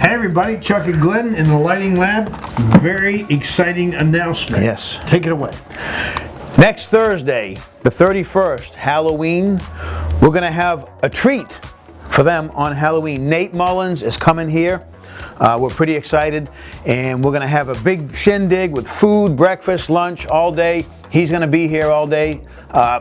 Hey everybody, Chuck and Glenn in the Lighting Lab. Very exciting announcement. Yes. Take it away. Next Thursday, the 31st, Halloween, we're going to have a treat for them on Halloween. Nate Mullen is coming here. We're pretty excited, and we're going to have a big shindig with food, breakfast, lunch, all day. He's going to be here all day.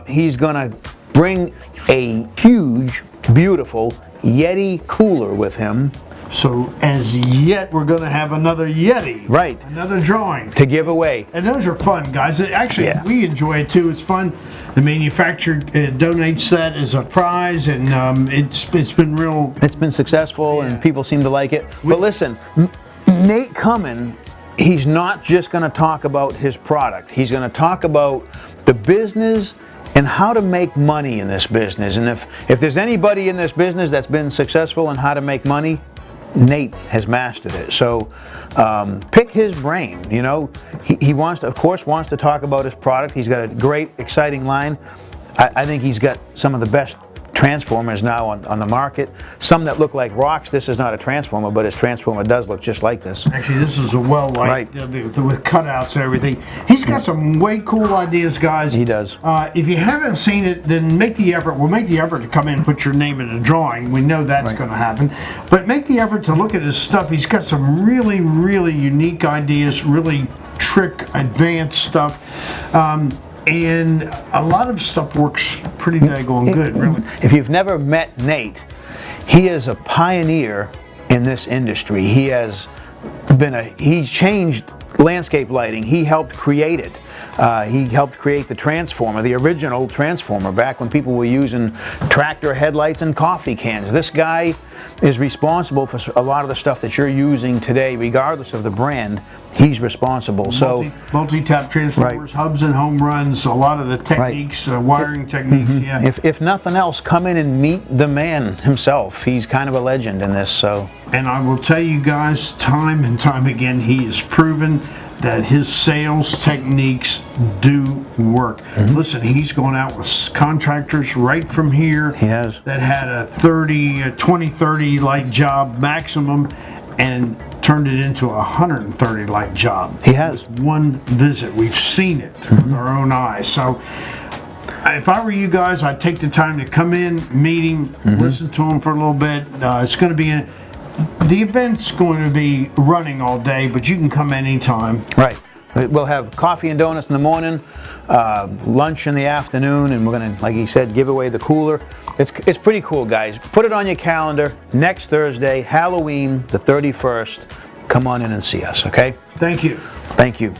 He's going to bring a huge, beautiful Yeti cooler with him. So as yet, we're going to have another Yeti. Right. Another drawing. To give away. And those are fun, guys. Actually, Yeah. We enjoy it too. It's fun. The manufacturer donates that as a prize, and it's been real. It's been successful, Yeah. and people seem to like it. But listen, Nate coming, he's not just going to talk about his product. He's going to talk about the business and how to make money in this business. And if there's anybody in this business that's been successful in how to make money, Nate has mastered it. So pick his brain. You know, he wants to, of course, wants to talk about his product. He's got a great, exciting line. I think he's got some of the best transformers now on the market. Some that look like rocks. This is not a transformer, but his transformer does look just like this. Actually, this is a well-light with cutouts and everything. He's got some way cool ideas, guys. He does. If you haven't seen it, then make the effort. We'll make the effort to come in and put your name in a drawing. We know that's going to happen. But make the effort to look at his stuff. He's got some really, really unique ideas, really trick, advanced stuff. And a lot of stuff works pretty daggone good, really. If you've never met Nate, he is a pioneer in this industry. He has he's changed landscape lighting. He helped create it. He helped create the transformer, the original transformer, back when people were using tractor headlights and coffee cans. This guy is responsible for a lot of the stuff that you're using today, regardless of the brand. He's responsible. Multi-tap transformers, hubs and home runs, a lot of the techniques, wiring techniques. Yeah. If nothing else, come in and meet the man himself. He's kind of a legend in this. So. And I will tell you guys, time and time again, he has proven that his sales techniques do work. Listen, he's going out with contractors right from here. He has. That had a 20-30 light job maximum and turned it into a 130 light job. He has. With one visit. We've seen it with our own eyes. So if I were you guys, I'd take the time to come in, meet him, listen to him for a little bit. It's going to be the event's going to be running all day, but you can come anytime. Right. We'll have coffee and donuts in the morning, lunch in the afternoon, and we're going to, like he said, give away the cooler. It's pretty cool, guys. Put it on your calendar. Next Thursday, Halloween, the 31st. Come on in and see us, okay? Thank you. Thank you.